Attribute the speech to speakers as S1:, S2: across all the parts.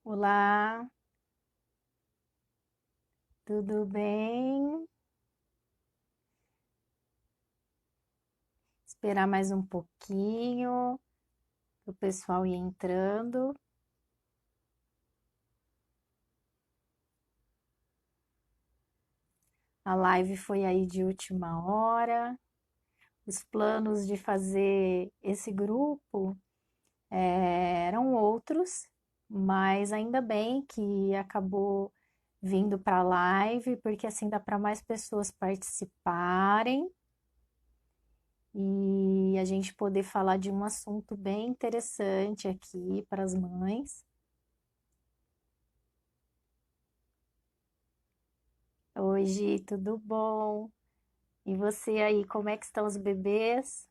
S1: Olá, tudo bem? Esperar mais um pouquinho para o pessoal ir entrando. A live foi aí de última hora. Os planos de fazer esse grupo eram outros, mas ainda bem que acabou vindo para a live, porque assim dá para mais pessoas participarem e a gente poder falar de um assunto bem interessante aqui para as mães. Oi, Gi, tudo bom? E você aí, como é que estão os bebês?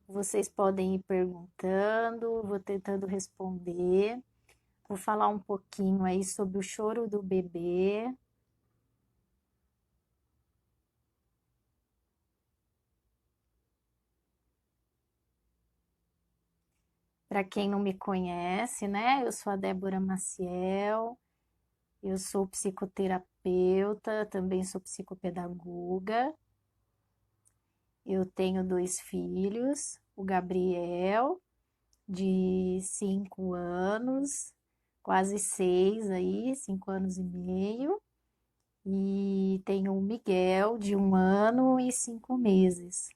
S1: Vocês podem ir perguntando, vou tentando responder. Vou falar um pouquinho aí sobre o choro do bebê. Para quem não me conhece, né? Eu sou a Débora Maciel, eu sou psicoterapeuta, também sou psicopedagoga. Eu tenho dois filhos, o Gabriel, de 5 anos, quase 6 aí, 5 anos e meio. E tenho o Miguel, de 1 ano e 5 meses.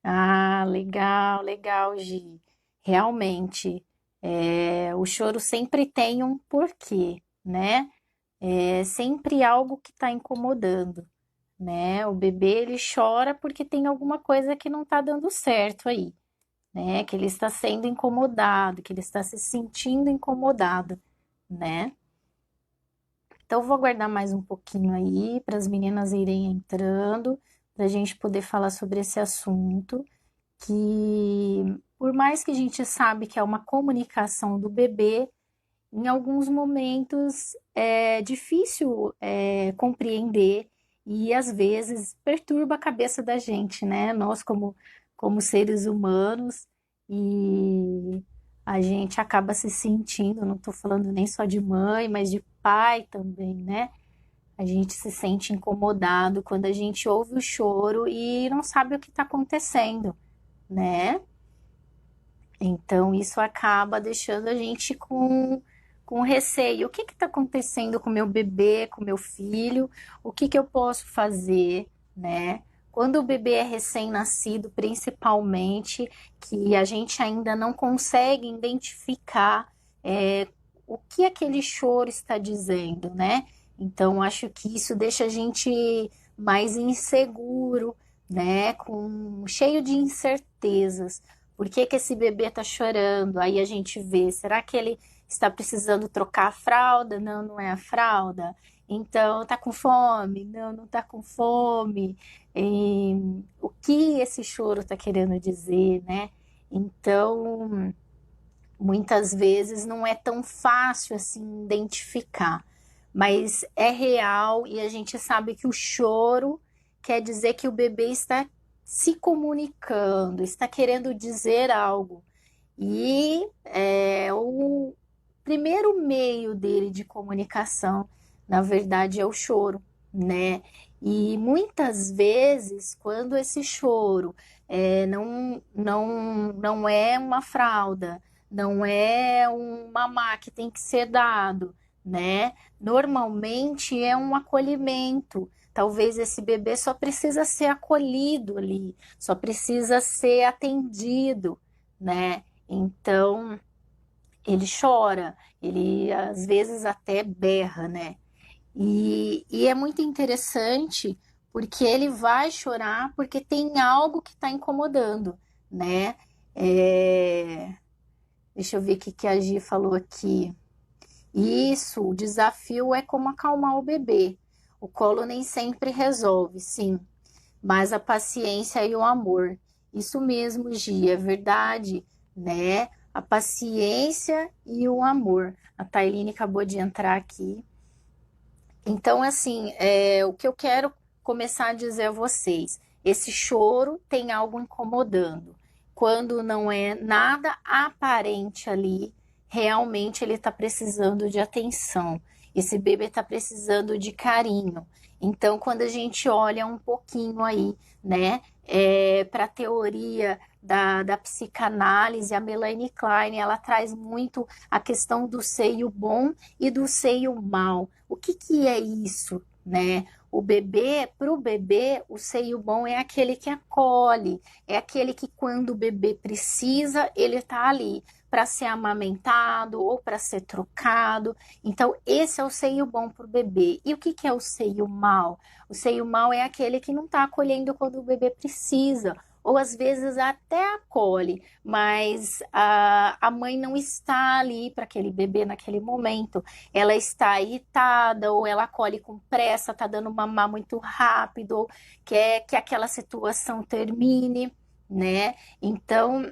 S1: Ah, legal, legal, Gi. Realmente, o choro sempre tem um porquê, né? É sempre algo que está incomodando, né? O bebê ele chora porque tem alguma coisa que não está dando certo aí, né? Que ele está sendo incomodado, que ele está se sentindo incomodado, né? Então, vou aguardar mais um pouquinho aí para as meninas irem entrando, para a gente poder falar sobre esse assunto, que por mais que a gente sabe que é uma comunicação do bebê, em alguns momentos é difícil compreender e às vezes perturba a cabeça da gente, né? Nós como seres humanos e a gente acaba se sentindo, não estou falando nem só de mãe, mas de pai também, né? A gente se sente incomodado quando a gente ouve o choro e não sabe o que está acontecendo, né? Então, isso acaba deixando a gente com receio. O que está acontecendo com meu bebê, com meu filho? O que eu posso fazer, né? Quando o bebê é recém-nascido, principalmente, que a gente ainda não consegue identificar o que aquele choro está dizendo, né? Então, acho que isso deixa a gente mais inseguro, né? Cheio de incertezas. Por que que esse bebê está chorando? Aí a gente vê, será que ele está precisando trocar a fralda? Não, não é a fralda. Então, tá com fome? Não, não tá com fome. E, o que esse choro está querendo dizer, né? Então, muitas vezes não é tão fácil assim identificar, mas é real e a gente sabe que o choro quer dizer que o bebê está se comunicando, está querendo dizer algo. E o primeiro meio dele de comunicação, na verdade, é o choro, né? E muitas vezes, quando esse choro não é uma fralda, não é um mamá que tem que ser dado, né? Normalmente é um acolhimento. Talvez esse bebê só precisa ser acolhido ali, só precisa ser atendido, né? Então, ele chora, ele às vezes até berra, né? E é muito interessante porque ele vai chorar porque tem algo que está incomodando, né? É, Deixa eu ver o que que a Gi falou aqui. Isso, o desafio é como acalmar o bebê. O colo nem sempre resolve, sim, mas a paciência e o amor. Isso mesmo, Gi, é verdade, né? A paciência e o amor. A Tailine acabou de entrar aqui. Então, assim, o que eu quero começar a dizer a vocês, esse choro tem algo incomodando. Quando não é nada aparente ali, realmente ele está precisando de atenção. Esse bebê está precisando de carinho. Então, quando a gente olha um pouquinho aí, né, para a teoria da psicanálise, a Melanie Klein, ela traz muito a questão do seio bom e do seio mau. O que que é isso, né? O bebê, para o bebê, o seio bom é aquele que acolhe, é aquele que quando o bebê precisa, ele está ali para ser amamentado ou para ser trocado. Então, esse é o seio bom para o bebê. E o que que é o seio mau? O seio mau é aquele que não está acolhendo quando o bebê precisa, ou às vezes até acolhe, mas a mãe não está ali para aquele bebê naquele momento. Ela está irritada, ou ela acolhe com pressa, está dando mamar muito rápido, ou quer que aquela situação termine, né? Então,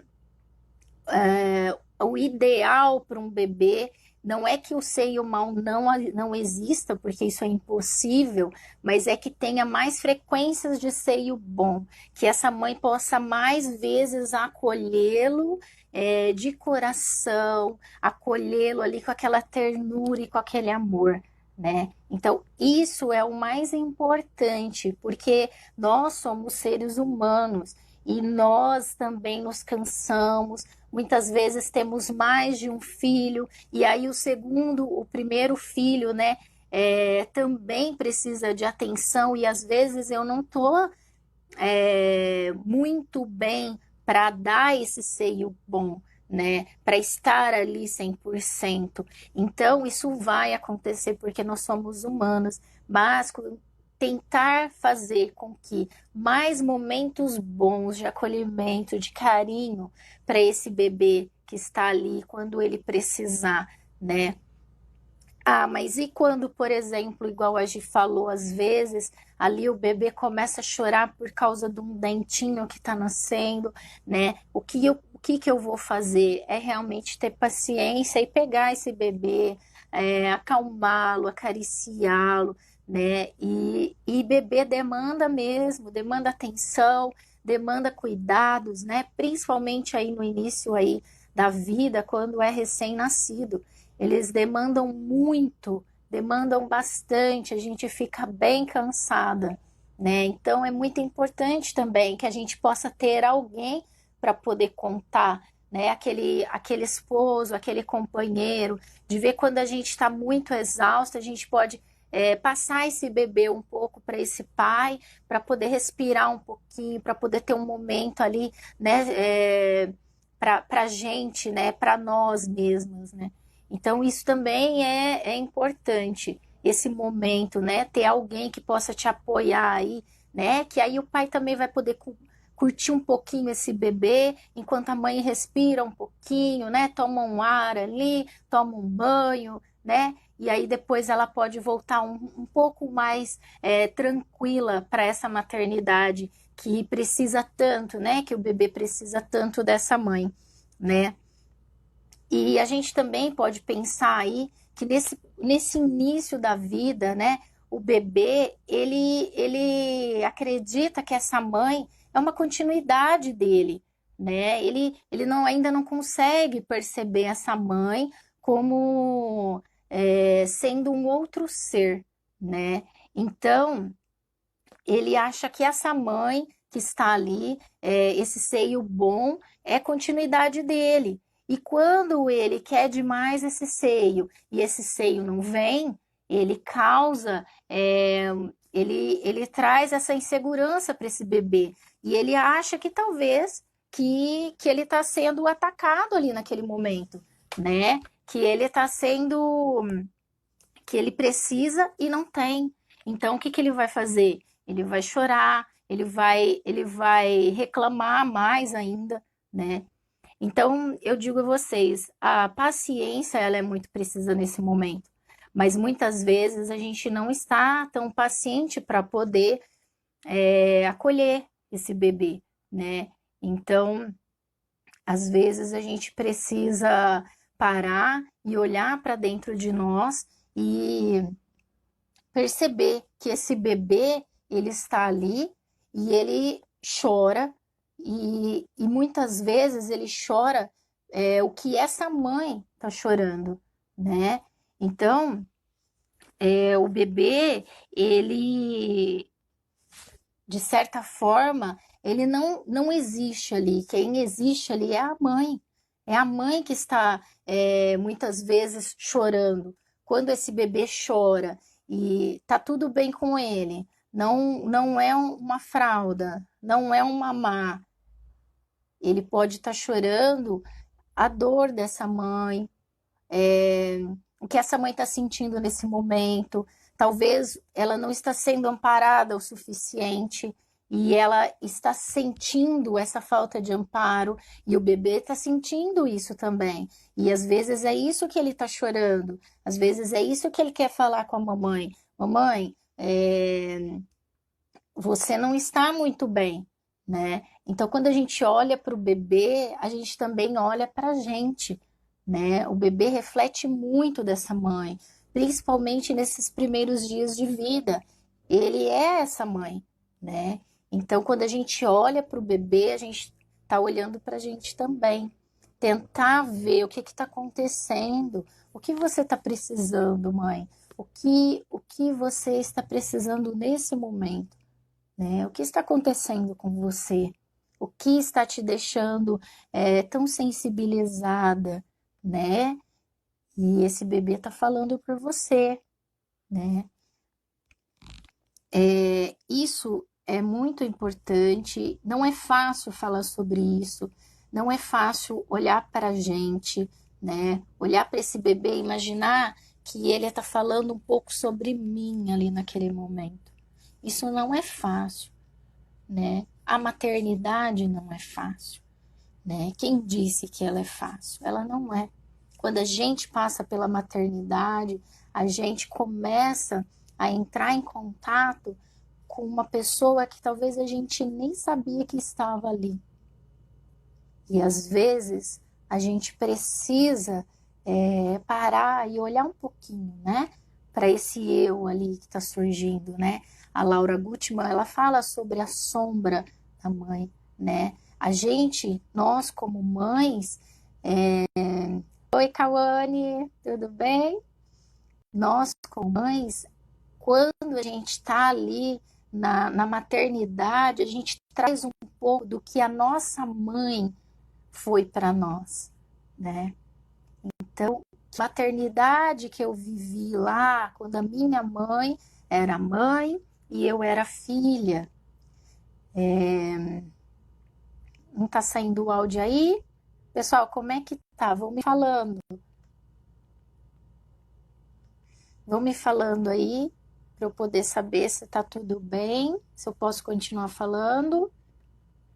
S1: o ideal para um bebê não é que o seio mau não exista, porque isso é impossível, mas é que tenha mais frequências de seio bom, que essa mãe possa mais vezes acolhê-lo de coração, acolhê-lo ali com aquela ternura e com aquele amor, né? Então, isso é o mais importante, porque nós somos seres humanos e nós também nos cansamos. Muitas vezes temos mais de um filho, e aí o primeiro filho, né, também precisa de atenção, e às vezes eu não estou muito bem para dar esse seio bom, né, para estar ali 100%. Então, isso vai acontecer porque nós somos humanos, mas tentar fazer com que mais momentos bons de acolhimento, de carinho para esse bebê que está ali quando ele precisar, né? Ah, mas e quando, por exemplo, igual a Gi falou, às vezes ali o bebê começa a chorar por causa de um dentinho que está nascendo, né? O que que eu vou fazer? É realmente ter paciência e pegar esse bebê, acalmá-lo, acariciá-lo, né? E bebê demanda mesmo, demanda atenção, demanda cuidados, né? Principalmente aí no início aí da vida, quando é recém-nascido. Eles demandam muito, demandam bastante, a gente fica bem cansada, né? Então é muito importante também que a gente possa ter alguém para poder contar, né? Aquele esposo, aquele companheiro, de ver quando a gente está muito exausta, a gente pode passar esse bebê um pouco para esse pai, para poder respirar um pouquinho, para poder ter um momento ali, né? Para a gente, né? Para nós mesmos, né? Então, isso também é importante, esse momento, né? Ter alguém que possa te apoiar aí, né? Que aí o pai também vai poder curtir um pouquinho esse bebê, enquanto a mãe respira um pouquinho, né? Toma um ar ali, toma um banho, né? E aí depois ela pode voltar um pouco mais tranquila para essa maternidade que precisa tanto, né? Que o bebê precisa tanto dessa mãe, né? E a gente também pode pensar aí que nesse início da vida, né, o bebê, ele acredita que essa mãe é uma continuidade dele, né? Ele ainda não consegue perceber essa mãe como sendo um outro ser, né? Então, ele acha que essa mãe que está ali, esse seio bom, é continuidade dele. E quando ele quer demais esse seio e esse seio não vem, ele causa, ele traz essa insegurança para esse bebê. E ele acha que talvez que ele está sendo atacado ali naquele momento, né? Que ele está sendo que ele precisa e não tem. Então, o que que ele vai fazer? Ele vai chorar, ele vai reclamar mais ainda, né? Então, eu digo a vocês, a paciência ela é muito precisa nesse momento, mas muitas vezes a gente não está tão paciente para poder acolher esse bebê, né? Então, às vezes a gente precisa parar e olhar para dentro de nós e perceber que esse bebê, ele está ali e ele chora e muitas vezes ele chora o que essa mãe está chorando, né? Então, o bebê, ele, de certa forma, ele não existe ali. Quem existe ali é a mãe. É a mãe que está muitas vezes chorando. Quando esse bebê chora e tá tudo bem com ele, não é uma fralda, não é um mamá. Ele pode estar chorando a dor dessa mãe, o que essa mãe está sentindo nesse momento. Talvez ela não está sendo amparada o suficiente e ela está sentindo essa falta de amparo e o bebê está sentindo isso também. E às vezes é isso que ele está chorando, às vezes é isso que ele quer falar com a mamãe. Mamãe, você não está muito bem, né? Então, quando a gente olha para o bebê, a gente também olha para a gente, né? O bebê reflete muito dessa mãe, principalmente nesses primeiros dias de vida. Ele é essa mãe, né? Então, quando a gente olha para o bebê, a gente está olhando para a gente também. Tentar ver o que está acontecendo, o que você está precisando, mãe, o que você está precisando nesse momento, né? O que está acontecendo com você? O que está te deixando tão sensibilizada, né? E esse bebê está falando por você, né? Isso é muito importante. Não é fácil falar sobre isso. Não é fácil olhar para a gente, né? Olhar para esse bebê, e imaginar que ele está falando um pouco sobre mim ali naquele momento. Isso não é fácil, né? A maternidade não é fácil, né? Quem disse que ela é fácil? Ela não é. Quando a gente passa pela maternidade, a gente começa a entrar em contato com uma pessoa que talvez a gente nem sabia que estava ali. E às vezes a gente precisa parar e olhar um pouquinho, né? Para esse eu ali que está surgindo, né? A Laura Gutman, ela fala sobre a sombra da mãe, né? A gente, nós como mães, oi, Cauane, tudo bem? Nós como mães, quando a gente está ali na maternidade, a gente traz um pouco do que a nossa mãe foi para nós, né? Então, maternidade que eu vivi lá, quando a minha mãe era mãe e eu era filha. Não tá saindo o áudio aí? Pessoal, como é que tá? Vão me falando. Vão me falando aí para eu poder saber se tá tudo bem, se eu posso continuar falando.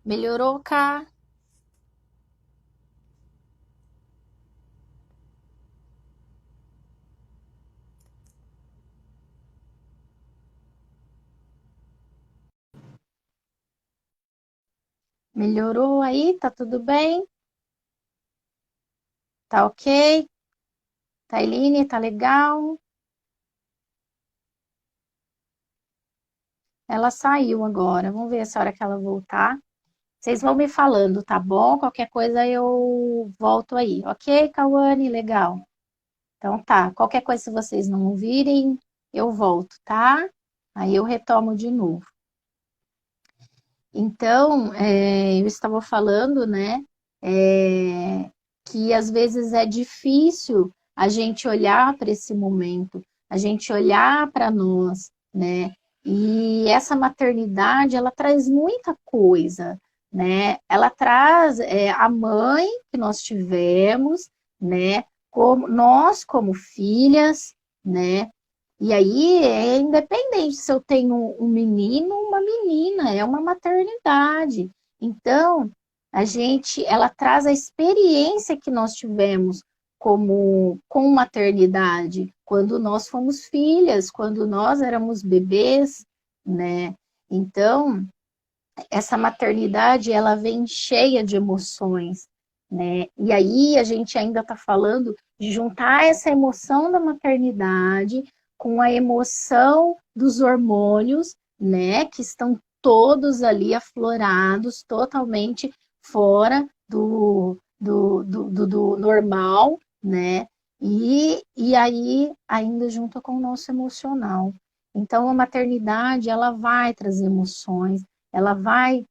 S1: Melhorou, Cá? Melhorou aí? Tá tudo bem? Tá ok? Tailine, tá legal? Ela saiu agora. Vamos ver essa hora que ela voltar. Vocês vão me falando, tá bom? Qualquer coisa eu volto aí. Ok, Cauane? Legal. Então tá. Qualquer coisa, se vocês não ouvirem, eu volto, tá? Aí eu retomo de novo. Então, eu estava falando, né, que às vezes é difícil a gente olhar para esse momento, a gente olhar para nós, né? E essa maternidade, ela traz muita coisa, né? Ela traz a mãe que nós tivemos, né? Como nós como filhas, né? E aí é independente se eu tenho um menino ou uma menina, é uma maternidade. Então, ela traz a experiência que nós tivemos com maternidade, quando nós fomos filhas, quando nós éramos bebês, né? Então, essa maternidade, ela vem cheia de emoções, né? E aí a gente ainda está falando de juntar essa emoção da maternidade com a emoção dos hormônios, né? Que estão todos ali aflorados, totalmente fora do normal, né? E aí ainda junto com o nosso emocional. Então a maternidade, ela vai trazer emoções, ela vai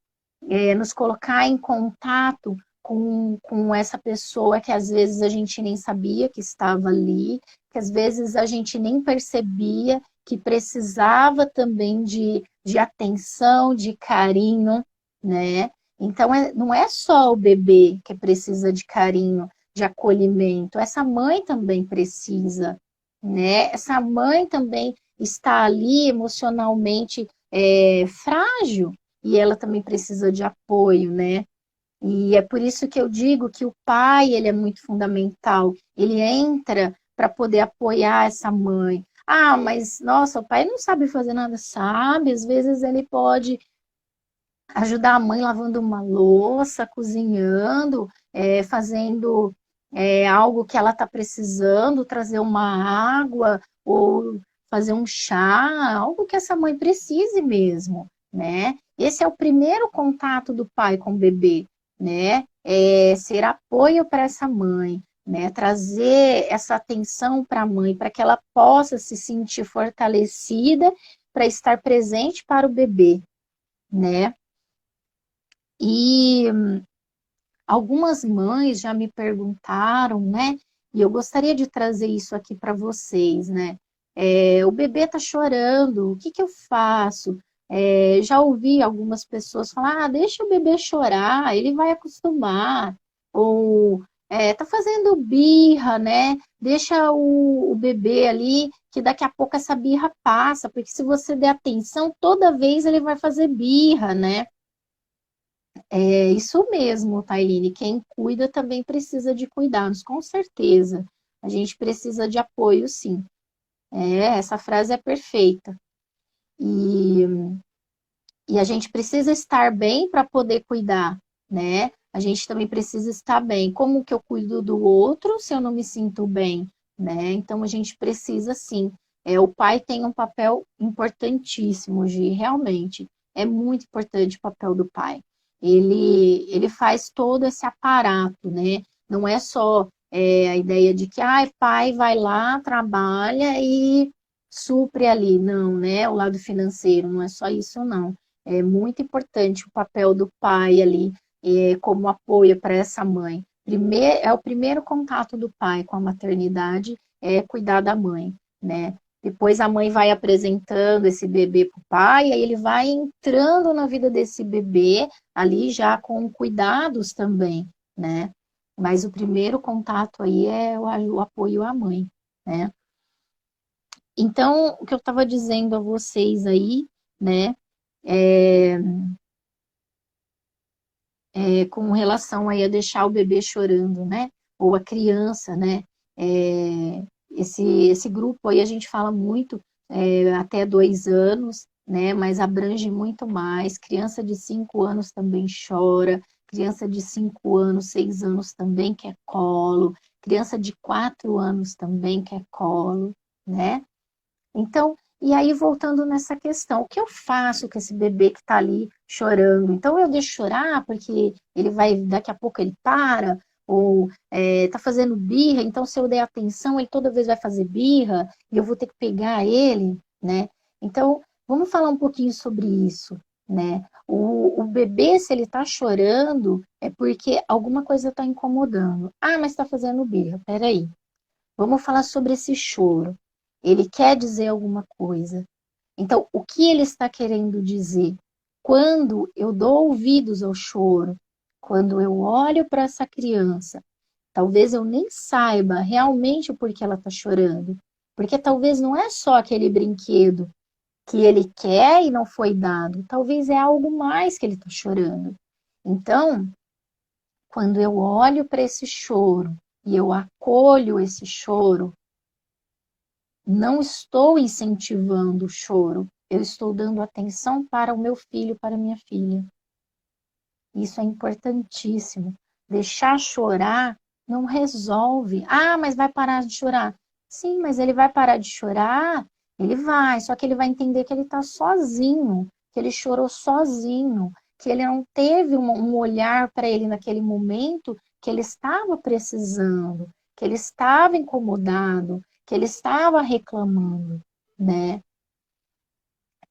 S1: nos colocar em contato com essa pessoa que às vezes a gente nem sabia que estava ali, que às vezes a gente nem percebia que precisava também de atenção, de carinho, né? Então, não é só o bebê que precisa de carinho, de acolhimento, essa mãe também precisa, né? Essa mãe também está ali emocionalmente frágil, e ela também precisa de apoio, né? E é por isso que eu digo que o pai, ele é muito fundamental. Ele entra para poder apoiar essa mãe. Ah, mas nossa, o pai não sabe fazer nada, sabe? Às vezes ele pode ajudar a mãe lavando uma louça, cozinhando, fazendo algo que ela está precisando, trazer uma água ou fazer um chá, algo que essa mãe precise mesmo, né? Esse é o primeiro contato do pai com o bebê, né? É ser apoio para essa mãe, né? Trazer essa atenção para a mãe, para que ela possa se sentir fortalecida para estar presente para o bebê, né? E algumas mães já me perguntaram, né? E eu gostaria de trazer isso aqui para vocês, né? O bebê tá chorando, o que que eu faço? Já ouvi algumas pessoas falar, ah, deixa o bebê chorar, ele vai acostumar. Ou tá fazendo birra, né? Deixa o bebê ali, que daqui a pouco essa birra passa, porque se você der atenção, toda vez ele vai fazer birra, né? É isso mesmo, Tairine. Quem cuida também precisa de cuidados, com certeza. A gente precisa de apoio, sim. Essa frase é perfeita. E, e a gente precisa estar bem para poder cuidar, né? A gente também precisa estar bem. Como que eu cuido do outro se eu não me sinto bem, né? Então a gente precisa, sim. O pai tem um papel importantíssimo, Gi, realmente. É muito importante o papel do pai. Ele faz todo esse aparato, né? Não é só a ideia de que pai vai lá, trabalha e supre ali. Não, né? O lado financeiro, não é só isso, não. É muito importante o papel do pai ali, como apoio para essa mãe. É o primeiro contato do pai com a maternidade, é cuidar da mãe, né? Depois a mãe vai apresentando esse bebê para o pai, aí ele vai entrando na vida desse bebê, ali já com cuidados também, né? Mas o primeiro contato aí é o apoio à mãe, né? Então, o que eu estava dizendo a vocês aí, né? É, com relação aí a deixar o bebê chorando, né? Ou a criança, né? É, esse grupo aí a gente fala muito até 2 anos, né? Mas abrange muito mais. Criança de 5 anos também chora. Criança de 5 anos, 6 anos também quer colo. Criança de 4 anos também quer colo, né? Então, e aí voltando nessa questão, o que eu faço com esse bebê que está ali chorando? Então eu deixo chorar porque ele vai, daqui a pouco ele para, ou está fazendo birra, então se eu der atenção, ele toda vez vai fazer birra e eu vou ter que pegar ele, né? Então, vamos falar um pouquinho sobre isso, né? O bebê, se ele está chorando, é porque alguma coisa está incomodando. Ah, mas está fazendo birra, peraí. Vamos falar sobre esse choro. Ele quer dizer alguma coisa. Então, o que ele está querendo dizer? Quando eu dou ouvidos ao choro, quando eu olho para essa criança, talvez eu nem saiba realmente o porquê ela está chorando. Porque talvez não é só aquele brinquedo que ele quer e não foi dado. Talvez é algo mais que ele está chorando. Então, quando eu olho para esse choro e eu acolho esse choro, não estou incentivando o choro, eu estou dando atenção para o meu filho, para a minha filha. Isso é importantíssimo. Deixar chorar não resolve. Ah, mas vai parar de chorar. Sim, mas ele vai parar de chorar? Ele vai, só que ele vai entender que ele está sozinho, que ele chorou sozinho, que ele não teve um olhar para ele naquele momento que ele estava precisando, que ele estava incomodado, que ele estava reclamando, né?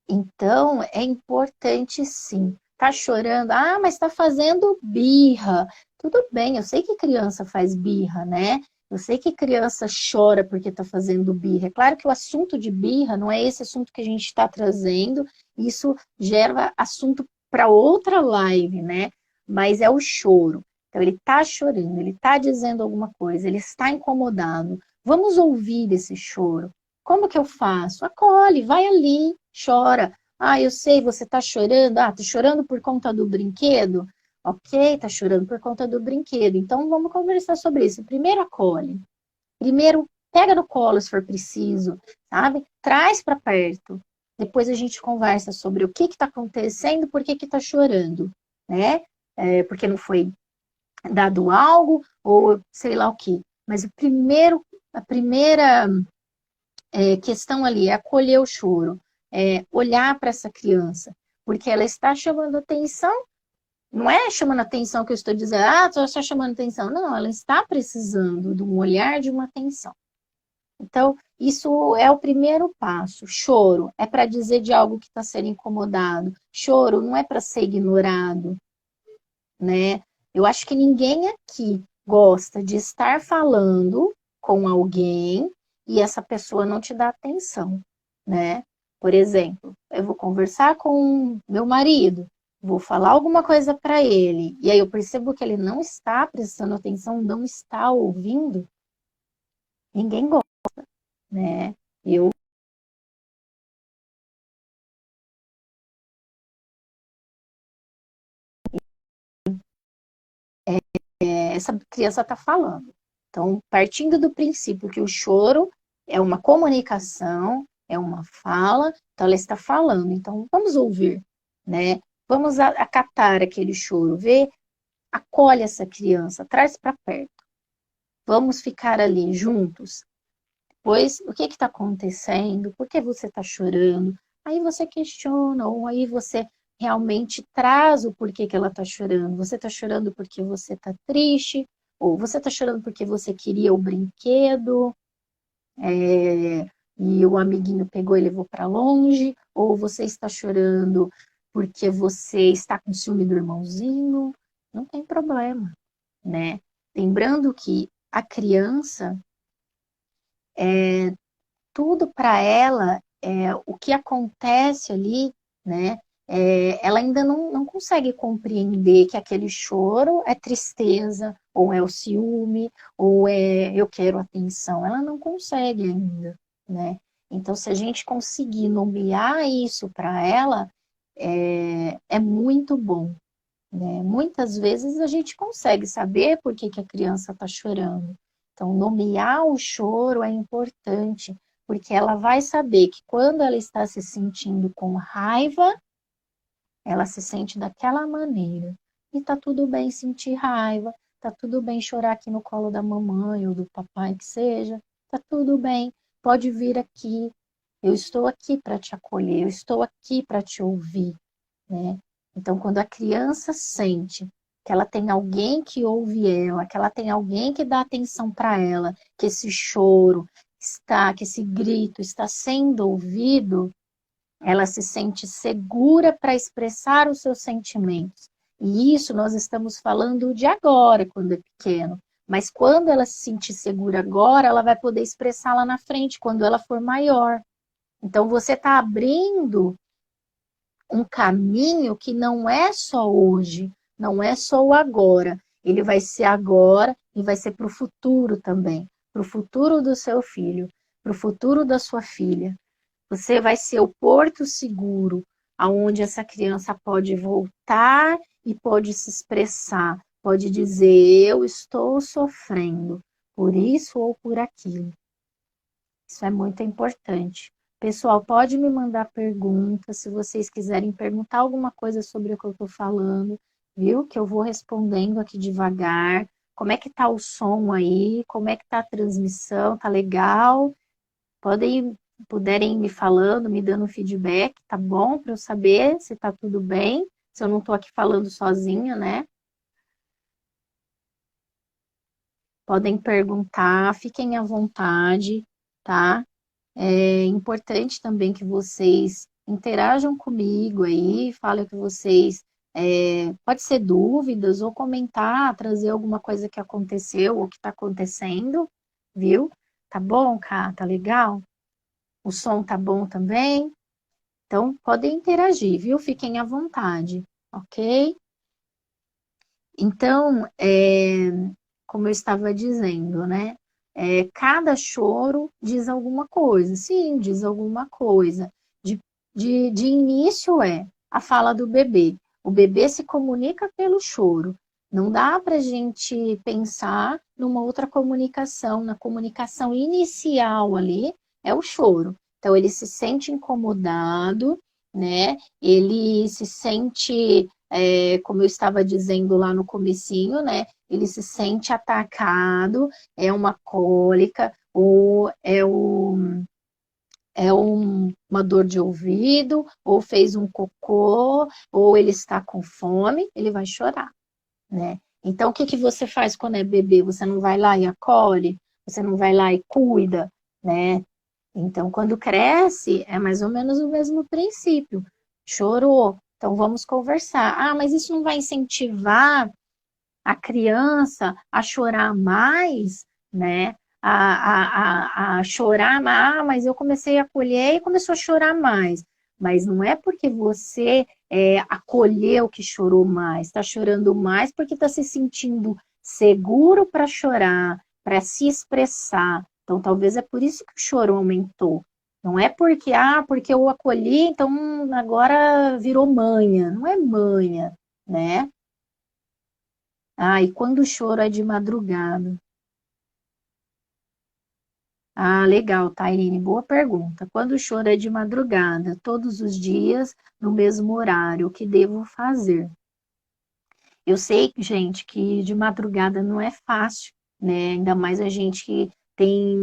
S1: Então, é importante sim. Tá chorando? Ah, mas tá fazendo birra. Tudo bem, eu sei que criança faz birra, né? Eu sei que criança chora porque tá fazendo birra. É claro que o assunto de birra não é esse assunto que a gente está trazendo. Isso gera assunto para outra live, né? Mas é o choro. Então, ele tá chorando, ele tá dizendo alguma coisa, ele está incomodado. Vamos ouvir esse choro. Como que eu faço? Acolhe, vai ali, chora. Ah, eu sei, você está chorando. Ah, tá chorando por conta do brinquedo? Ok, tá chorando por conta do brinquedo. Então vamos conversar sobre isso. Primeiro acolhe. Primeiro pega no colo se for preciso, sabe? Traz para perto. Depois a gente conversa sobre o que está acontecendo, por que está chorando, né? Porque não foi dado algo ou sei lá o que. Mas a primeira questão ali é acolher o choro, é olhar para essa criança, porque ela está chamando atenção, não é chamando atenção que eu estou dizendo, ah, estou só chamando atenção. Não, ela está precisando de um olhar, de uma atenção. Então, isso é o primeiro passo. Choro é para dizer de algo que está sendo incomodado. Choro não é para ser ignorado, né? Eu acho que ninguém aqui gosta de estar falando com alguém e essa pessoa não te dá atenção, né? Por exemplo, eu vou conversar com meu marido, vou falar alguma coisa para ele, e aí eu percebo que ele não está prestando atenção, não está ouvindo, ninguém gosta, né? Eu essa criança está falando. Então, partindo do princípio que o choro é uma comunicação, é uma fala, então ela está falando. Então, vamos ouvir, né? Vamos acatar aquele choro, ver, acolhe essa criança, traz para perto. Vamos ficar ali juntos. Pois, o que está acontecendo? Por que você está chorando? Aí você questiona, ou aí você realmente traz o porquê que ela está chorando. Você está chorando porque você está triste, ou você está chorando porque você queria o brinquedo, e o amiguinho pegou e levou para longe, ou você está chorando porque você está com ciúme do irmãozinho. Não tem problema, né? Lembrando que a criança tudo para ela, o que acontece ali, né? Ela ainda não consegue compreender que aquele choro é tristeza, ou é o ciúme, ou é eu quero atenção. Ela não consegue ainda, né? Então, se a gente conseguir nomear isso para ela, é muito bom, né? Muitas vezes a gente consegue saber por que que a criança está chorando. Então, nomear o choro é importante, porque ela vai saber que quando ela está se sentindo com raiva, ela se sente daquela maneira. E tá tudo bem sentir raiva, tá tudo bem chorar aqui no colo da mamãe ou do papai que seja, tá tudo bem. Pode vir aqui. Eu estou aqui para te acolher, eu estou aqui para te ouvir, né? Então, quando a criança sente que ela tem alguém que ouve ela, que ela tem alguém que dá atenção para ela, que esse choro está, que esse grito está sendo ouvido, ela se sente segura para expressar os seus sentimentos. E isso nós estamos falando de agora, quando é pequeno. Mas quando ela se sentir segura agora, ela vai poder expressar lá na frente, quando ela for maior. Então, você está abrindo um caminho que não é só hoje, não é só o agora. Ele vai ser agora e vai ser para o futuro também, para o futuro do seu filho, para o futuro da sua filha. Você vai ser o porto seguro, aonde essa criança pode voltar e pode se expressar, pode dizer: eu estou sofrendo por isso ou por aquilo. Isso é muito importante. Pessoal, pode me mandar perguntas se vocês quiserem perguntar alguma coisa sobre o que eu estou falando. viu? Que eu vou respondendo aqui devagar. Como é que tá o som aí? Como é que tá a transmissão? Tá legal? Podem, puderem ir me falando, me dando feedback, tá bom? Para eu saber se tá tudo bem, se eu não tô aqui falando sozinha, né? Podem perguntar, fiquem à vontade, tá? É importante também que vocês interajam comigo aí, falem o que vocês. Pode ser dúvidas ou comentar, trazer alguma coisa que aconteceu ou que está acontecendo, viu? Tá bom, Cá? Tá legal? O som tá bom também? Então, podem interagir, viu? Fiquem à vontade, ok? Então, como eu estava dizendo, né? Cada choro diz alguma coisa. Sim, diz alguma coisa. De, de início é a fala do bebê. O bebê se comunica pelo choro. Não dá para a gente pensar numa outra comunicação. Na comunicação inicial ali é o choro. Então, ele se sente incomodado, né? Ele se sente, como eu estava dizendo lá no comecinho, né? Ele se sente atacado, é uma cólica, ou uma dor de ouvido, ou fez um cocô, ou ele está com fome, ele vai chorar, né? Então, o que que você faz quando é bebê? Você não vai lá e acolhe, você não vai lá e cuida, né? Então, quando cresce, é mais ou menos o mesmo princípio. Chorou, então vamos conversar. Ah, mas isso não vai incentivar a criança a chorar mais, né? A chorar, mas eu comecei a acolher e começou a chorar mais. Mas não é porque você acolheu que chorou mais, está chorando mais porque está se sentindo seguro para chorar, para se expressar. Então, talvez é por isso que o choro aumentou. Não é porque eu acolhi, então agora virou manha. Não é manha, né? Ah, e quando o choro é de madrugada? Ah, legal, Tairine, boa pergunta. Quando o choro é de madrugada, todos os dias, no mesmo horário, o que devo fazer? Eu sei, gente, que de madrugada não é fácil, né? Ainda mais a gente que tem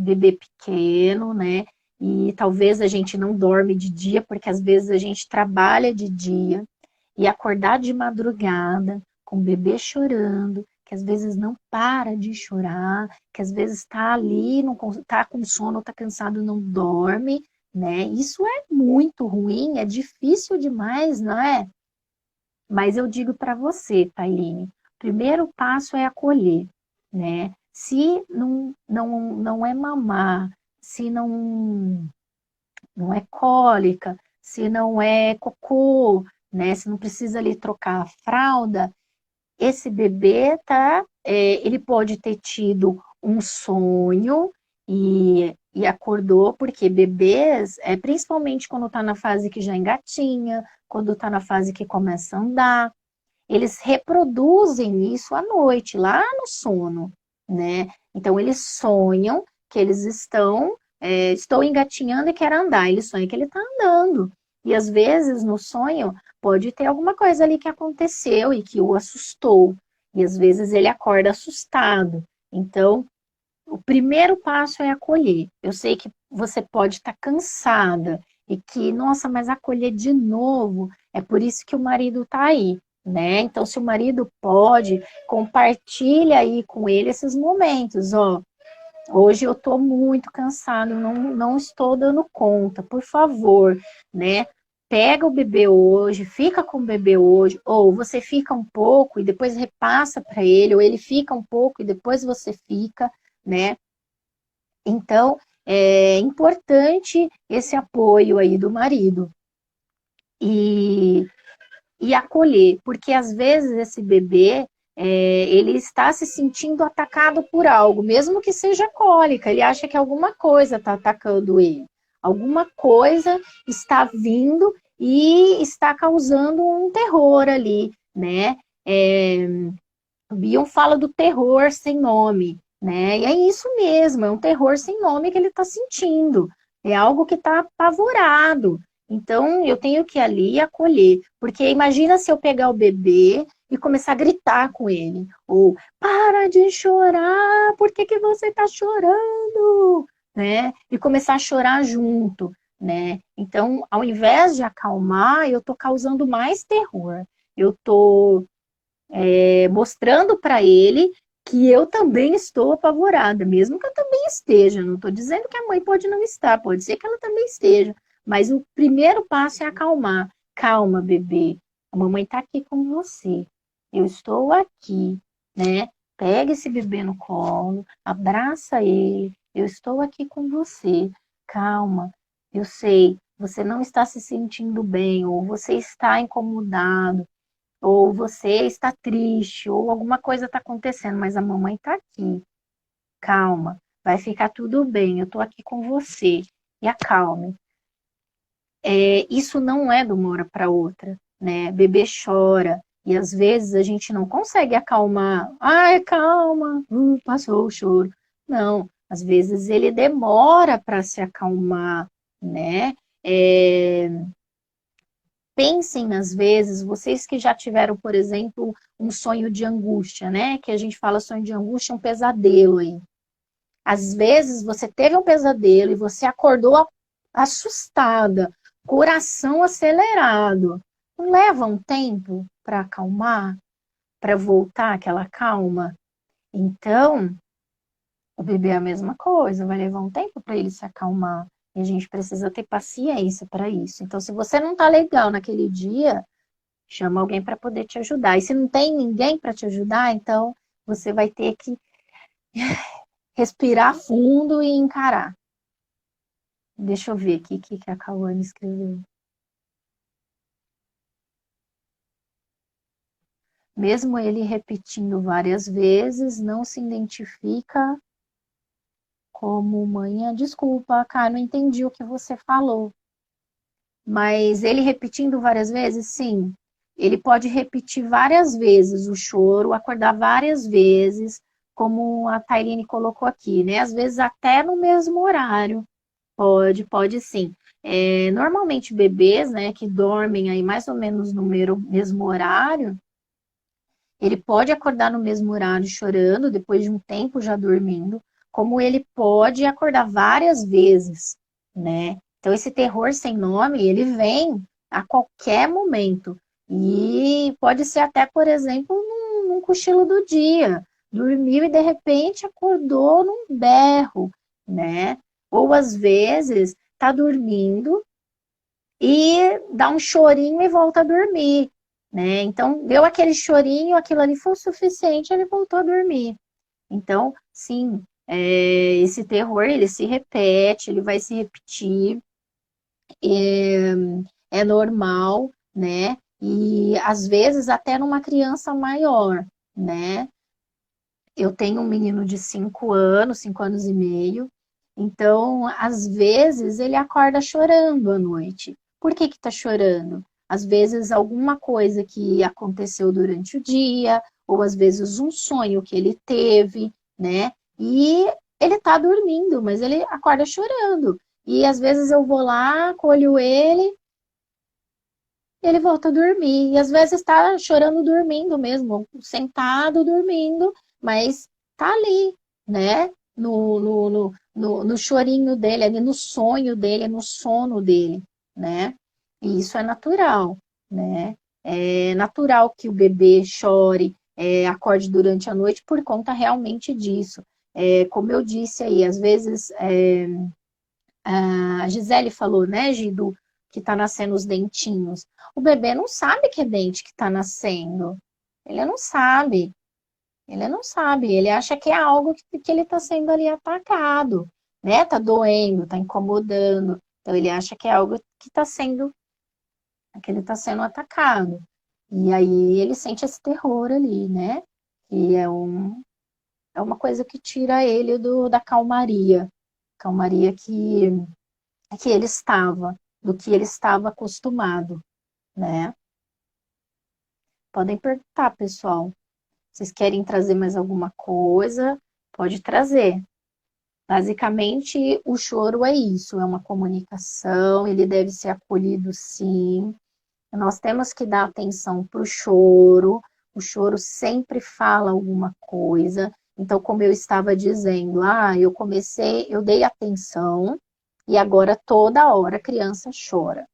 S1: bebê pequeno, né? E talvez a gente não dorme de dia, porque às vezes a gente trabalha de dia e acordar de madrugada com o bebê chorando, que às vezes não para de chorar, que às vezes está ali, não está com sono, está cansado, não dorme, né? Isso é muito ruim, é difícil demais, não é? Mas eu digo para você, Tailine, o primeiro passo é acolher, né? Se não é mamar, se não é cólica, se não é cocô, né? Se não precisa ali trocar a fralda, esse bebê ele pode ter tido um sonho e acordou, porque bebês, principalmente quando está na fase que já engatinha, quando está na fase que começa a andar, eles reproduzem isso à noite, lá no sono, né? Então eles sonham que eles estou engatinhando e quero andar. Ele sonha que ele está andando. E às vezes no sonho pode ter alguma coisa ali que aconteceu e que o assustou. E às vezes ele acorda assustado. Então, o primeiro passo é acolher. Eu sei que você pode estar cansada e que, nossa, mas acolher de novo, é por isso que o marido está aí, né? Então, se o marido pode, compartilha aí com ele esses momentos, ó. Hoje eu estou muito cansado, não estou dando conta, por favor, né? Pega o bebê hoje, fica com o bebê hoje, ou você fica um pouco e depois repassa para ele, ou ele fica um pouco e depois você fica, né? Então, é importante esse apoio aí do marido e, e acolher, porque às vezes esse bebê ele está se sentindo atacado por algo, mesmo que seja cólica, ele acha que alguma coisa está atacando ele, alguma coisa está vindo e está causando um terror ali, né? É, o Bion fala do terror sem nome, né? E é isso mesmo, é um terror sem nome que ele está sentindo. É algo que está apavorado. Então, eu tenho que ir ali e acolher. Porque imagina se eu pegar o bebê e começar a gritar com ele. Ou, para de chorar, por que que você está chorando? Né? E começar a chorar junto, né? Então, ao invés de acalmar, eu estou causando mais terror. Eu estou mostrando para ele que eu também estou apavorada, mesmo que eu também esteja. Não estou dizendo que a mãe pode não estar, pode ser que ela também esteja. Mas o primeiro passo é acalmar. Calma, bebê. A mamãe está aqui com você. Eu estou aqui, né? Pega esse bebê no colo, abraça ele. Eu estou aqui com você. Calma. Eu sei, você não está se sentindo bem, ou você está incomodado, ou você está triste, ou alguma coisa está acontecendo, mas a mamãe está aqui. Calma, vai ficar tudo bem, eu estou aqui com você. E acalme. Isso não é de uma hora para outra, né? Bebê chora, e às vezes a gente não consegue acalmar. Ai, calma, passou o choro. Não, às vezes ele demora para se acalmar, né? É, Pensem, às vezes, vocês que já tiveram, por exemplo, um sonho de angústia, né? Que a gente fala sonho de angústia, um pesadelo aí. Às vezes você teve um pesadelo e você acordou assustada, coração acelerado. Não leva um tempo para acalmar, para voltar aquela calma? Então, o bebê é a mesma coisa, vai levar um tempo para ele se acalmar. E a gente precisa ter paciência para isso. Então, se você não tá legal naquele dia, chama alguém para poder te ajudar. E se não tem ninguém para te ajudar, então você vai ter que respirar fundo e encarar. Deixa eu ver aqui o que a Cauane escreveu. Mesmo ele repetindo várias vezes, não se identifica como manhã. Desculpa, cara, não entendi o que você falou. Mas ele repetindo várias vezes, sim. Ele pode repetir várias vezes o choro, acordar várias vezes, como a Tairine colocou aqui, né? Às vezes até no mesmo horário. Pode sim. Normalmente bebês, né, que dormem aí mais ou menos no mesmo horário, ele pode acordar no mesmo horário chorando, depois de um tempo já dormindo, como ele pode acordar várias vezes, né? Então, esse terror sem nome, ele vem a qualquer momento. E pode ser até, por exemplo, num cochilo do dia. Dormiu e de repente acordou num berro, né? Ou às vezes tá dormindo e dá um chorinho e volta a dormir, né? Então, deu aquele chorinho, aquilo ali foi o suficiente, ele voltou a dormir. Então, sim, esse terror, ele se repete, ele vai se repetir, é, é normal, né? E às vezes até numa criança maior, né? Eu tenho um menino de 5 anos, 5 anos e meio. Então, às vezes, ele acorda chorando à noite. Por que que tá chorando? Às vezes, alguma coisa que aconteceu durante o dia, ou às vezes um sonho que ele teve, né? E ele tá dormindo, mas ele acorda chorando. E às vezes eu vou lá, acolho ele, e ele volta a dormir. E às vezes está chorando dormindo mesmo, sentado dormindo, mas tá ali, né? No chorinho dele, ali no sonho dele, no sono dele, né? E isso é natural, né? É natural que o bebê chore, acorde durante a noite por conta realmente disso. Como eu disse aí, às vezes a Gisele falou, né, Gido, que tá nascendo os dentinhos. O bebê não sabe que é dente que tá nascendo. Ele não sabe. Ele não sabe. Ele acha que é algo que ele tá sendo ali atacado, né? Tá doendo, tá incomodando. Então ele acha que é algo que ele tá sendo atacado. E aí ele sente esse terror ali, né? E é uma coisa que tira ele da calmaria. Calmaria que ele estava, do que ele estava acostumado, né? Podem perguntar, pessoal. Vocês querem trazer mais alguma coisa? Pode trazer. Basicamente, o choro é isso, é uma comunicação, ele deve ser acolhido sim. Nós temos que dar atenção para o choro sempre fala alguma coisa. Então, como eu estava dizendo, eu dei atenção e agora toda hora a criança chora,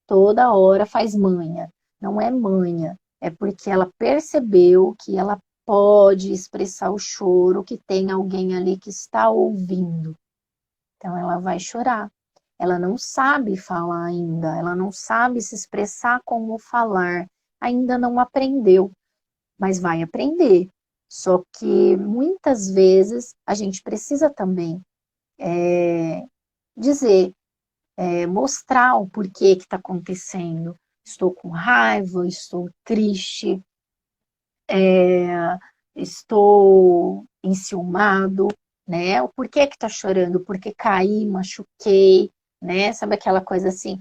S1: toda hora faz manha. Não é manha, é porque ela percebeu que ela pode expressar o choro, que tem alguém ali que está ouvindo. Então, ela vai chorar. Ela não sabe falar ainda, ela não sabe se expressar como falar, ainda não aprendeu, mas vai aprender. Só que muitas vezes a gente precisa também dizer, mostrar o porquê que está acontecendo. Estou com raiva, estou triste, estou enciumado, né? O porquê que tá chorando? Porque caí, machuquei, né? Sabe aquela coisa assim,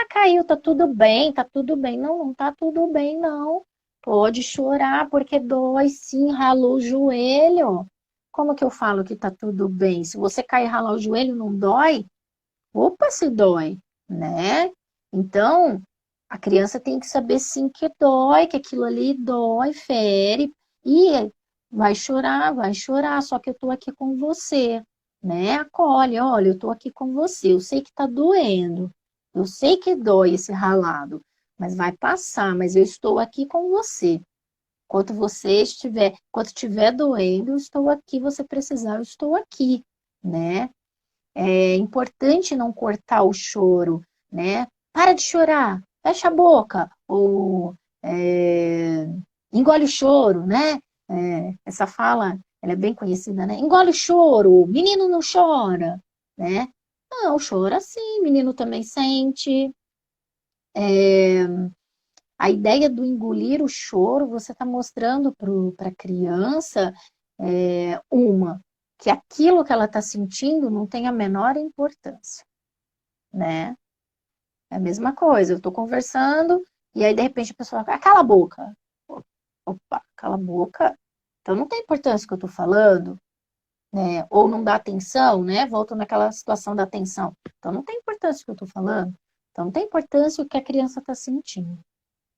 S1: caiu, tá tudo bem, tá tudo bem. Não, não tá tudo bem, não. Pode chorar, porque dói sim, ralou o joelho. Como que eu falo que tá tudo bem? Se você cair e ralar o joelho, não dói? Opa, se dói, né? Então, a criança tem que saber sim que dói, que aquilo ali dói, fere, e vai chorar, só que eu tô aqui com você, né? Acolhe, olha, eu tô aqui com você, eu sei que tá doendo, eu sei que dói esse ralado, mas vai passar, mas eu estou aqui com você. Enquanto estiver doendo, eu estou aqui, você precisar, eu estou aqui, né? É importante não cortar o choro, né? Para de chorar, fecha a boca, ou engole o choro, né? Essa fala, ela é bem conhecida, né? Engole o choro, menino não chora, né? Não, chora sim, menino também sente. A ideia do engolir o choro, você está mostrando para a criança, que aquilo que ela está sentindo não tem a menor importância, né? É a mesma coisa, eu estou conversando e aí de repente a pessoa fala, cala a boca. Opa, cala a boca. Então não tem importância o que eu estou falando, né? Ou não dá atenção, né? Volto naquela situação da atenção. Então não tem importância o que eu estou falando. Então não tem importância o que a criança está sentindo.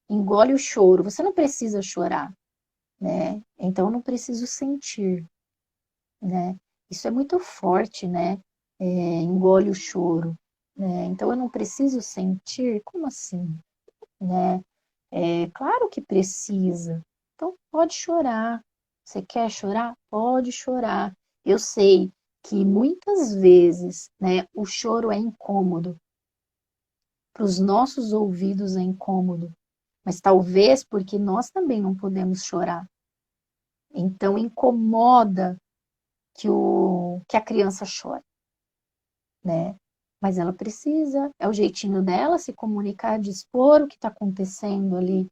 S1: Engole o choro. Você não precisa chorar, né? Então eu não preciso sentir, né? Isso é muito forte, né? Engole o choro, né? Então eu não preciso sentir. Como assim, né? É claro que precisa. Então pode chorar. Você quer chorar? Pode chorar. Eu sei que muitas vezes, né, o choro é incômodo. Para os nossos ouvidos é incômodo. Mas talvez porque nós também não podemos chorar. Então incomoda que a criança chore, né? Mas ela precisa, é o jeitinho dela se comunicar, dispor o que está acontecendo ali.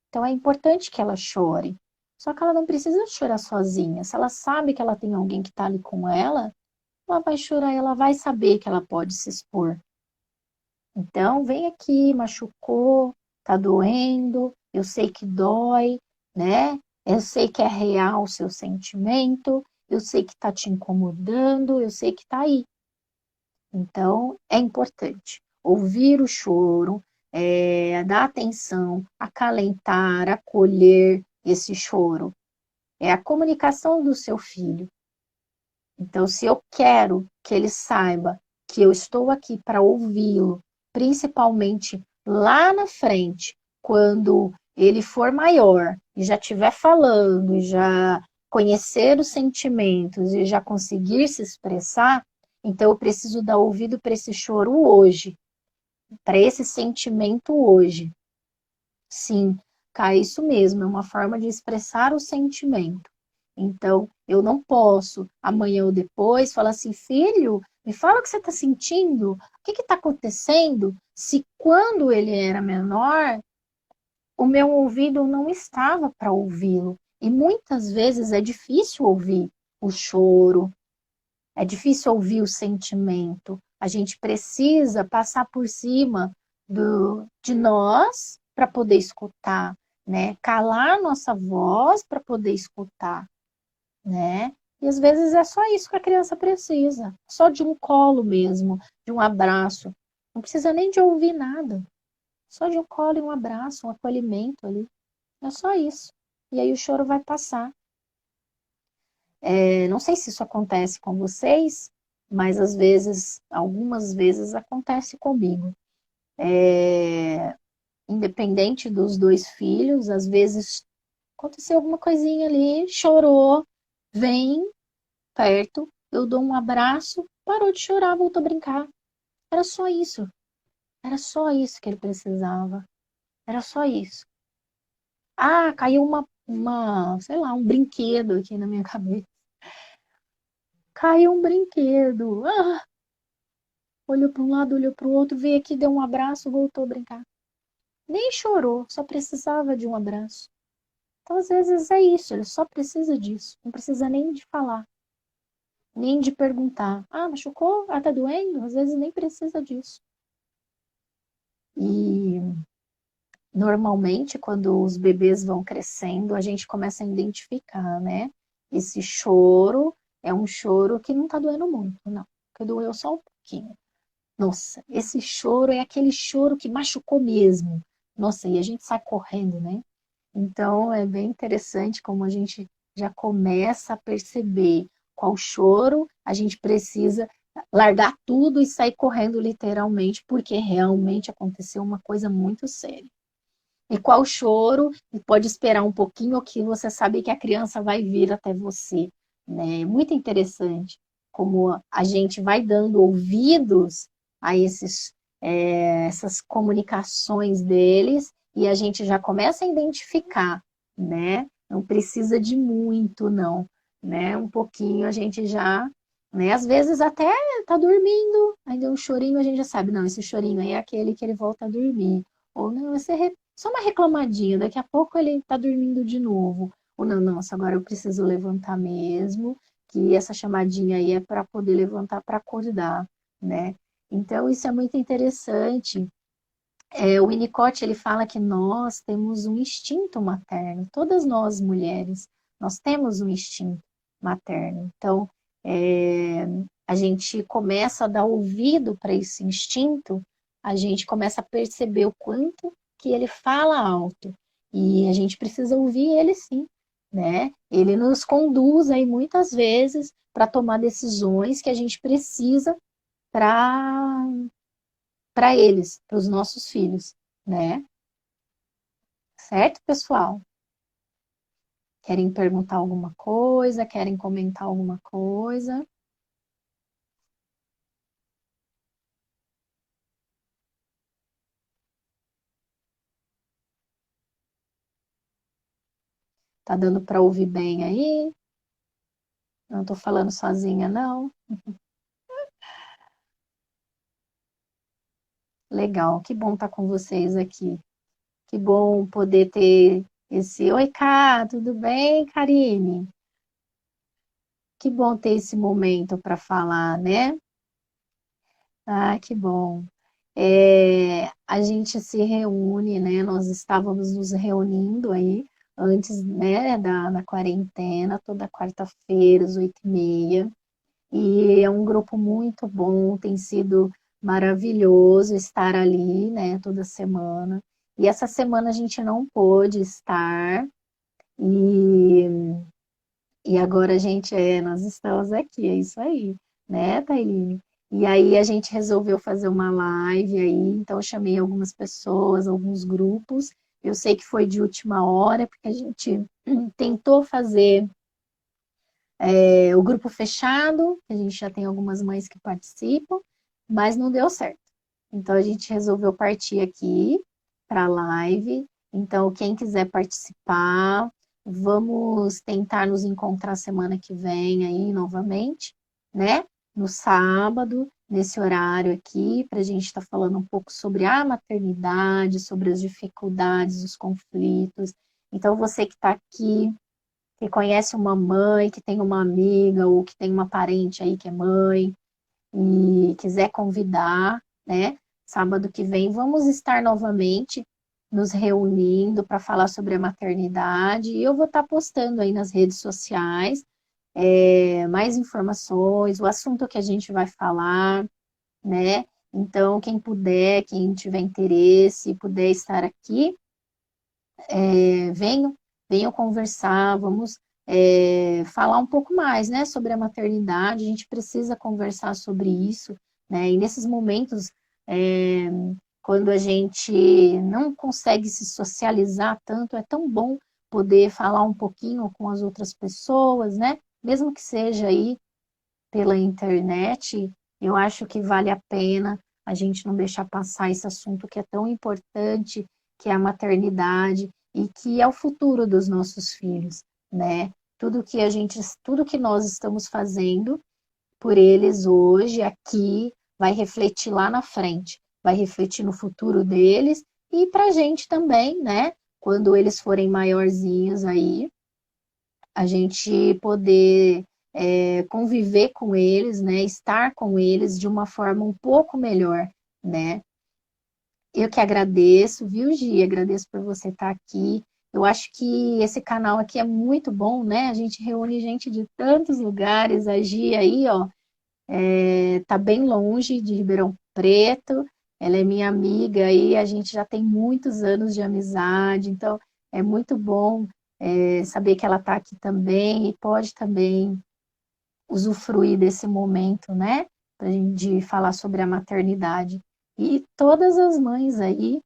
S1: Então é importante que ela chore. Só que ela não precisa chorar sozinha. Se ela sabe que ela tem alguém que está ali com ela vai chorar, ela vai saber que ela pode se expor. Então, vem aqui, machucou, tá doendo, eu sei que dói, né? Eu sei que é real o seu sentimento, eu sei que tá te incomodando, eu sei que tá aí. Então, é importante ouvir o choro, dar atenção, acalentar, acolher esse choro. É a comunicação do seu filho. Então, se eu quero que ele saiba que eu estou aqui para ouvi-lo, principalmente lá na frente, quando ele for maior e já estiver falando, já conhecer os sentimentos e já conseguir se expressar, então eu preciso dar ouvido para esse choro hoje, para esse sentimento hoje. Sim, Cá, é isso mesmo, é uma forma de expressar o sentimento. Então, eu não posso, amanhã ou depois, falar assim, filho, me fala o que você está sentindo, o que está acontecendo, se quando ele era menor, o meu ouvido não estava para ouvi-lo. E muitas vezes é difícil ouvir o choro, é difícil ouvir o sentimento. A gente precisa passar por cima de nós para poder escutar, né? Calar nossa voz para poder escutar, né? E às vezes é só isso que a criança precisa, só de um colo mesmo, de um abraço. Não precisa nem de ouvir nada, só de um colo e um abraço, um acolhimento ali. É só isso. E aí o choro vai passar. Não sei se isso acontece com vocês, mas às vezes, algumas vezes acontece comigo. É, independente dos dois filhos, às vezes aconteceu alguma coisinha ali, chorou, vem perto, eu dou um abraço, parou de chorar, voltou a brincar. Era só isso. Era só isso que ele precisava. Era só isso. Ah, caiu sei lá, um brinquedo aqui na minha cabeça. Caiu um brinquedo. Ah, olhou para um lado, olhou para o outro, veio aqui, deu um abraço, voltou a brincar. Nem chorou, só precisava de um abraço. Então, às vezes é isso, ele só precisa disso. Não precisa nem de falar, nem de perguntar. Ah, machucou? Ah, tá doendo? Às vezes nem precisa disso. E normalmente, quando os bebês vão crescendo, a gente começa a identificar, né? Esse choro é um choro que não tá doendo muito, não. Que doeu só um pouquinho. Nossa, esse choro é aquele choro que machucou mesmo. Nossa, e a gente sai correndo, né? Então é bem interessante como a gente já começa a perceber qual choro a gente precisa largar tudo e sair correndo literalmente, porque realmente aconteceu uma coisa muito séria. E qual choro e pode esperar um pouquinho que você sabe que a criança vai vir até você, né? É muito interessante como a gente vai dando ouvidos a essas comunicações deles e a gente já começa a identificar, né? Não precisa de muito, não, né? Um pouquinho a gente já, né? Às vezes até tá dormindo, aí deu um chorinho, a gente já sabe, não, esse chorinho aí é aquele que ele volta a dormir. Ou não, só uma reclamadinha, daqui a pouco ele tá dormindo de novo. Ou não, nossa, agora eu preciso levantar mesmo, que essa chamadinha aí é para poder levantar para acordar, né? Então, isso é muito interessante. O Winnicott, ele fala que nós temos um instinto materno, todas nós mulheres, nós temos um instinto materno. Então, é, a gente começa a dar ouvido para esse instinto, a gente começa a perceber o quanto que ele fala alto. E a gente precisa ouvir ele sim, né? Ele nos conduz aí muitas vezes para tomar decisões que a gente precisa para eles, para os nossos filhos, né? Certo, pessoal? Querem perguntar alguma coisa? Querem comentar alguma coisa? Tá dando para ouvir bem aí? Não estou falando sozinha, não. Legal, que bom estar com vocês aqui. Que bom poder ter esse. Oi, Cá, tudo bem, Karine? Que bom ter esse momento para falar, né? Ah, que bom. A gente se reúne, né? Nós estávamos nos reunindo aí antes, né, da quarentena, toda quarta-feira, às 8h30. E é um grupo muito bom, tem sido maravilhoso estar ali, né, toda semana. E essa semana a gente não pôde estar, e, e agora a gente nós estamos aqui, é isso aí, né, Thaíne? E aí a gente resolveu fazer uma live aí, então eu chamei algumas pessoas, alguns grupos. Eu sei que foi de última hora, porque a gente tentou fazer o grupo fechado, a gente já tem algumas mães que participam, mas não deu certo. Então a gente resolveu partir aqui para a live. Então, quem quiser participar, vamos tentar nos encontrar semana que vem aí novamente, né? No sábado, nesse horário aqui, para a gente estar falando um pouco sobre a maternidade, sobre as dificuldades, os conflitos. Então, você que está aqui, que conhece uma mãe, que tem uma amiga ou que tem uma parente aí que é mãe e quiser convidar, né? Sábado que vem vamos estar novamente nos reunindo para falar sobre a maternidade e eu vou estar postando aí nas redes sociais mais informações, o assunto que a gente vai falar, né? Então, quem puder, quem tiver interesse, puder estar aqui, venham, venham conversar, vamos falar um pouco mais, né, sobre a maternidade. A gente precisa conversar sobre isso, né? E nesses momentos, é, quando a gente não consegue se socializar tanto, é tão bom poder falar um pouquinho com as outras pessoas, né? Mesmo que seja aí pela internet, eu acho que vale a pena a gente não deixar passar esse assunto que é tão importante, que é a maternidade e que é o futuro dos nossos filhos, né? Tudo que nós estamos fazendo por eles hoje, aqui, vai refletir lá na frente, vai refletir no futuro deles e para a gente também, né? Quando eles forem maiorzinhos aí, a gente poder conviver com eles, né, estar com eles de uma forma um pouco melhor, né? Eu que agradeço, viu, Gi? Agradeço por você estar aqui. Eu acho que esse canal aqui é muito bom, né? A gente reúne gente de tantos lugares. A Gi aí, ó, tá bem longe de Ribeirão Preto. Ela é minha amiga aí, a gente já tem muitos anos de amizade, então é muito bom saber que ela está aqui também e pode também usufruir desse momento, né? Pra gente de falar sobre a maternidade. E todas as mães aí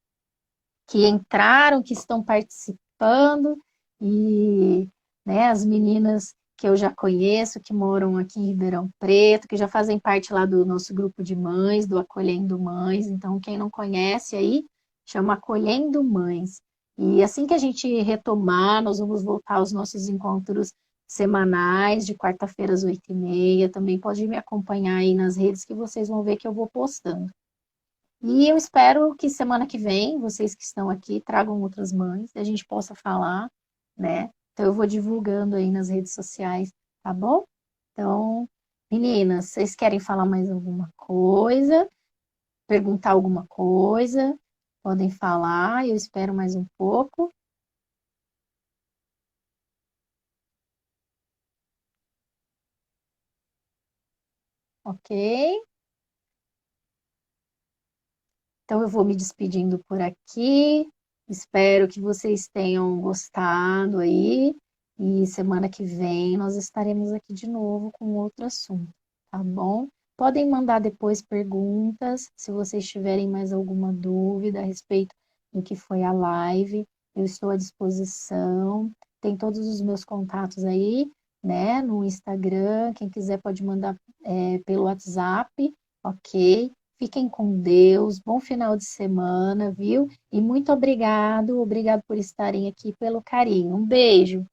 S1: que entraram, que estão participando, e né, as meninas que eu já conheço, que moram aqui em Ribeirão Preto, que já fazem parte lá do nosso grupo de mães, do Acolhendo Mães. Então, quem não conhece aí, chama Acolhendo Mães. E assim que a gente retomar, nós vamos voltar aos nossos encontros semanais, de quarta-feira às 8h30. Também pode me acompanhar aí nas redes que vocês vão ver que eu vou postando. E eu espero que semana que vem, vocês que estão aqui, tragam outras mães, e a gente possa falar, né? Então eu vou divulgando aí nas redes sociais, tá bom? Então, meninas, vocês querem falar mais alguma coisa? Perguntar alguma coisa? Podem falar, eu espero mais um pouco, ok? Então eu vou me despedindo por aqui. Espero que vocês tenham gostado aí. E semana que vem nós estaremos aqui de novo com outro assunto, tá bom? Podem mandar depois perguntas, se vocês tiverem mais alguma dúvida a respeito do que foi a live. Eu estou à disposição. Tem todos os meus contatos aí, né, no Instagram. Quem quiser pode mandar pelo WhatsApp, ok? Fiquem com Deus, bom final de semana, viu? E muito obrigado por estarem aqui, pelo carinho. Um beijo.